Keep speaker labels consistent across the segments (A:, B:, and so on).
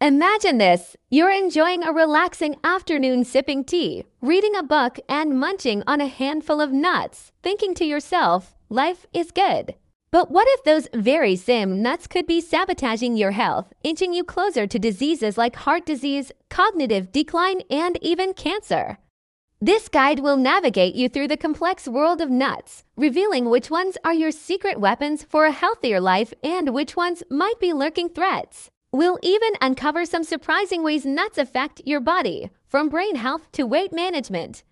A: Imagine this. You're enjoying a relaxing afternoon sipping tea, reading a book, and munching on a handful of nuts, thinking to yourself, life is good. But what if those very same nuts could be sabotaging your health, inching you closer to diseases like heart disease, cognitive decline, and even cancer? This guide will navigate you through the complex world of nuts, revealing which ones are your secret weapons for a healthier life and which ones might be lurking threats. We'll even uncover some surprising ways nuts affect your body, from brain health to weight management.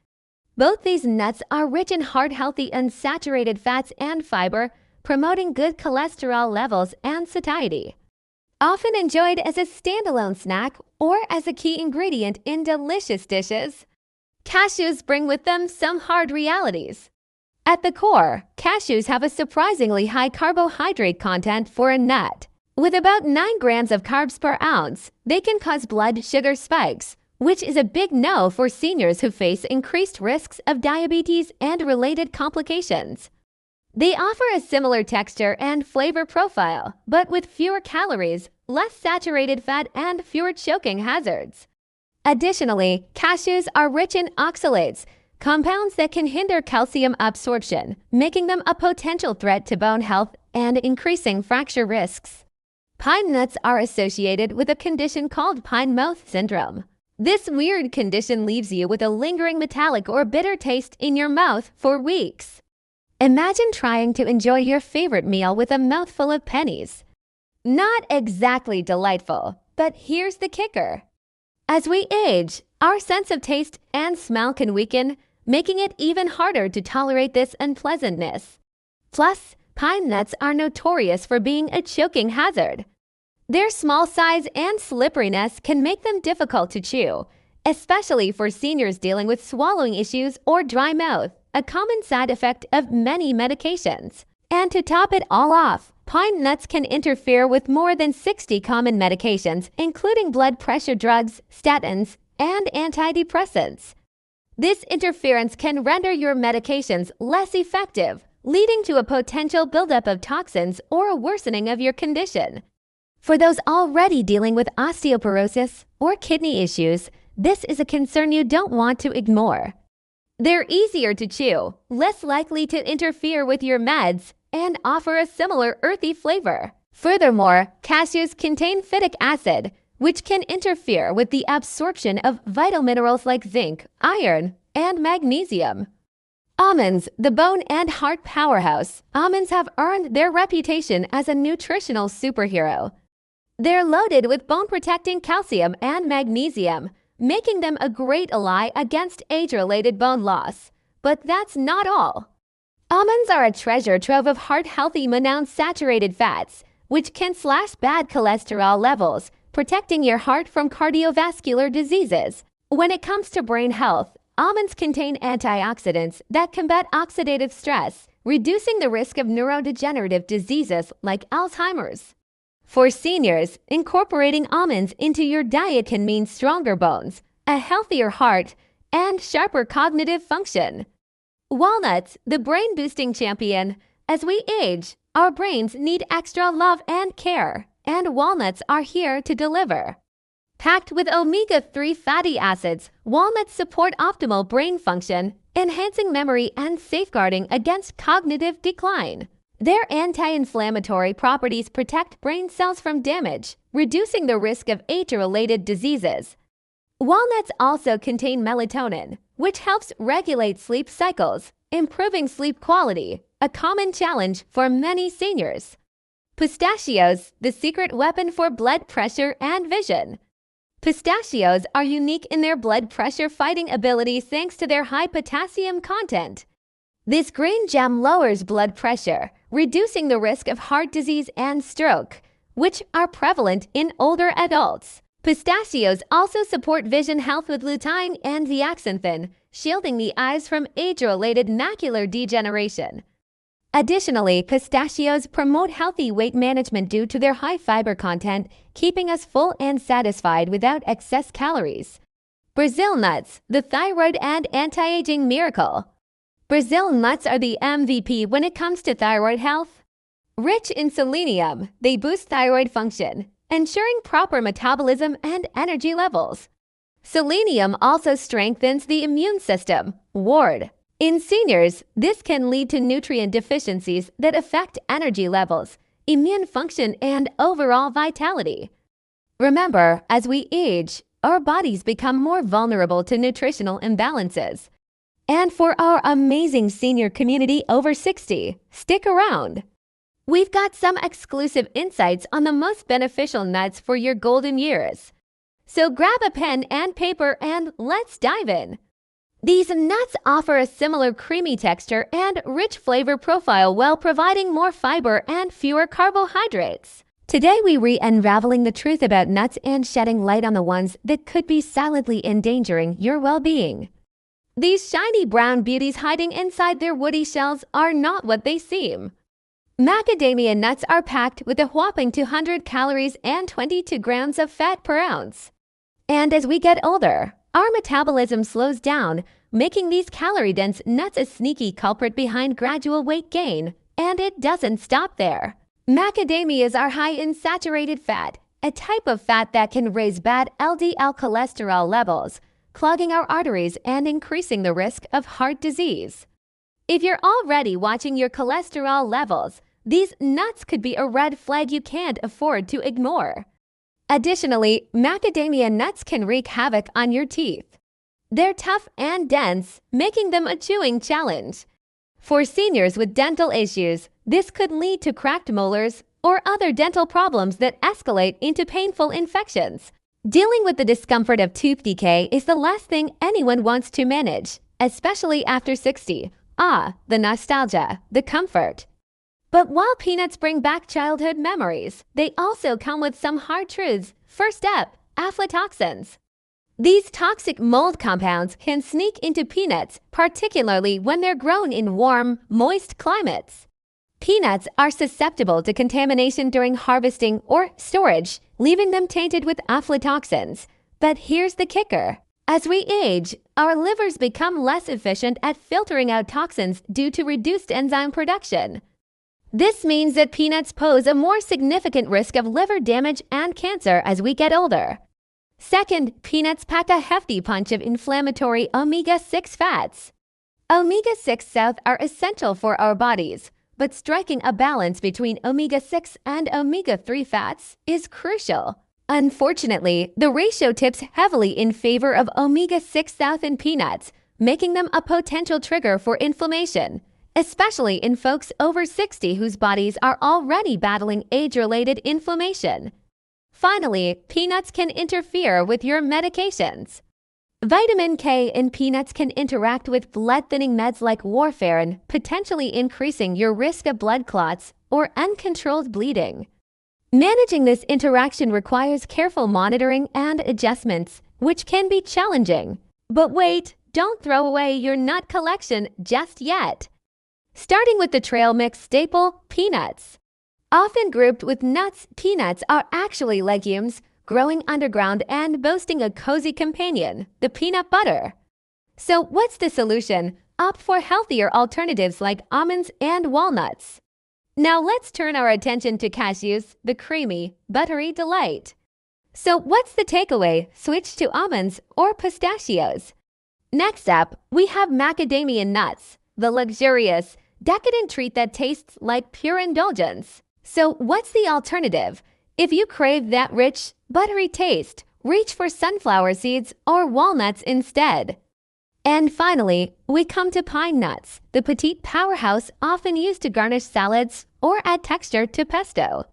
A: Both these nuts are rich in heart-healthy unsaturated fats and fiber, promoting good cholesterol levels and satiety. Often enjoyed as a standalone snack or as a key ingredient in delicious dishes, cashews bring with them some hard realities. At the core, cashews have a surprisingly high carbohydrate content for a nut. With about 9 grams of carbs per ounce, they can cause blood sugar spikes, which is a big no for seniors who face increased risks of diabetes and related complications. They offer a similar texture and flavor profile, but with fewer calories, less saturated fat, and fewer choking hazards. Additionally, cashews are rich in oxalates, compounds that can hinder calcium absorption, making them a potential threat to bone health and increasing fracture risks. Pine nuts are associated with a condition called pine mouth syndrome. This weird condition leaves you with a lingering metallic or bitter taste in your mouth for weeks. Imagine trying to enjoy your favorite meal with a mouthful of pennies. Not exactly delightful, but here's the kicker. As we age, our sense of taste and smell can weaken, making it even harder to tolerate this unpleasantness. Plus, pine nuts are notorious for being a choking hazard. Their small size and slipperiness can make them difficult to chew, especially for seniors dealing with swallowing issues or dry mouth, a common side effect of many medications. And to top it all off, pine nuts can interfere with more than 60 common medications, including blood pressure drugs, statins, and antidepressants. This interference can render your medications less effective, leading to a potential buildup of toxins or a worsening of your condition. For those already dealing with osteoporosis or kidney issues, this is a concern you don't want to ignore. They're easier to chew, less likely to interfere with your meds, and offer a similar earthy flavor. Furthermore, cashews contain phytic acid, which can interfere with the absorption of vital minerals like zinc, iron, and magnesium. Almonds, the bone and heart powerhouse. Almonds have earned their reputation as a nutritional superhero. They're loaded with bone-protecting calcium and magnesium, making them a great ally against age-related bone loss. But that's not all. Almonds are a treasure trove of heart-healthy monounsaturated fats, which can slash bad cholesterol levels, protecting your heart from cardiovascular diseases. When it comes to brain health, almonds contain antioxidants that combat oxidative stress, reducing the risk of neurodegenerative diseases like Alzheimer's. For seniors, incorporating almonds into your diet can mean stronger bones, a healthier heart, and sharper cognitive function. Walnuts, the brain-boosting champion. As we age, our brains need extra love and care, and walnuts are here to deliver. Packed with omega-3 fatty acids, walnuts support optimal brain function, enhancing memory and safeguarding against cognitive decline. Their anti-inflammatory properties protect brain cells from damage, reducing the risk of age-related diseases. Walnuts also contain melatonin, which helps regulate sleep cycles, improving sleep quality, a common challenge for many seniors. Pistachios, the secret weapon for blood pressure and vision. Pistachios are unique in their blood pressure-fighting ability thanks to their high potassium content. This green gem lowers blood pressure, reducing the risk of heart disease and stroke, which are prevalent in older adults. Pistachios also support vision health with lutein and zeaxanthin, shielding the eyes from age-related macular degeneration. Additionally, pistachios promote healthy weight management due to their high fiber content, keeping us full and satisfied without excess calories. Brazil nuts, the thyroid and anti-aging miracle. Brazil nuts are the MVP when it comes to thyroid health. Rich in selenium, they boost thyroid function, ensuring proper metabolism and energy levels. Selenium also strengthens the immune system. Ward. In seniors, this can lead to nutrient deficiencies that affect energy levels, immune function, and overall vitality. Remember, as we age, our bodies become more vulnerable to nutritional imbalances. And for our amazing senior community over 60, stick around. We've got some exclusive insights on the most beneficial nuts for your golden years. So grab a pen and paper and let's dive in. These nuts offer a similar creamy texture and rich flavor profile while providing more fiber and fewer carbohydrates. Today we re-unraveling the truth about nuts and shedding light on the ones that could be silently endangering your well-being. These shiny brown beauties hiding inside their woody shells are not what they seem. Macadamia nuts are packed with a whopping 200 calories and 22 grams of fat per ounce. And as we get older, our metabolism slows down, making these calorie-dense nuts a sneaky culprit behind gradual weight gain. And it doesn't stop there. Macadamias are high in saturated fat, a type of fat that can raise bad LDL cholesterol levels, clogging our arteries and increasing the risk of heart disease. If you're already watching your cholesterol levels, these nuts could be a red flag you can't afford to ignore. Additionally, macadamia nuts can wreak havoc on your teeth. They're tough and dense, making them a chewing challenge. For seniors with dental issues, this could lead to cracked molars or other dental problems that escalate into painful infections. Dealing with the discomfort of tooth decay is the last thing anyone wants to manage, especially after 60. The nostalgia, the comfort. But while peanuts bring back childhood memories, they also come with some hard truths. First up, aflatoxins. These toxic mold compounds can sneak into peanuts, particularly when they're grown in warm, moist climates. Peanuts are susceptible to contamination during harvesting or storage, leaving them tainted with aflatoxins. But here's the kicker. As we age, our livers become less efficient at filtering out toxins due to reduced enzyme production. This means that peanuts pose a more significant risk of liver damage and cancer as we get older. Second, peanuts pack a hefty punch of inflammatory omega-6 fats. Omega-6 south are essential for our bodies, but striking a balance between omega-6 and omega-3 fats is crucial. Unfortunately, the ratio tips heavily in favor of omega-6 south in peanuts, making them a potential trigger for inflammation, especially in folks over 60 whose bodies are already battling age-related inflammation. Finally, peanuts can interfere with your medications. Vitamin K in peanuts can interact with blood-thinning meds like warfarin, potentially increasing your risk of blood clots or uncontrolled bleeding. Managing this interaction requires careful monitoring and adjustments, which can be challenging. But wait, don't throw away your nut collection just yet. Starting with the trail mix staple, peanuts. Often grouped with nuts, peanuts are actually legumes, growing underground and boasting a cozy companion, the peanut butter. So what's the solution? Opt for healthier alternatives like almonds and walnuts. Now let's turn our attention to cashews, the creamy, buttery delight. So what's the takeaway? Switch to almonds or pistachios. Next up, we have macadamia nuts, the luxurious, decadent treat that tastes like pure indulgence. So what's the alternative? If you crave that rich, buttery taste, reach for sunflower seeds or walnuts instead. And finally, we come to pine nuts, the petite powerhouse often used to garnish salads or add texture to pesto.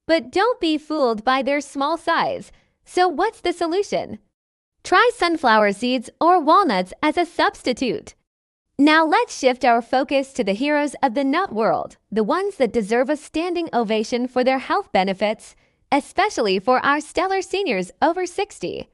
A: But don't be fooled by their small size. So what's the solution? Try sunflower seeds or walnuts as a substitute. Now let's shift our focus to the heroes of the nut world, the ones that deserve a standing ovation for their health benefits, especially for our stellar seniors over 60.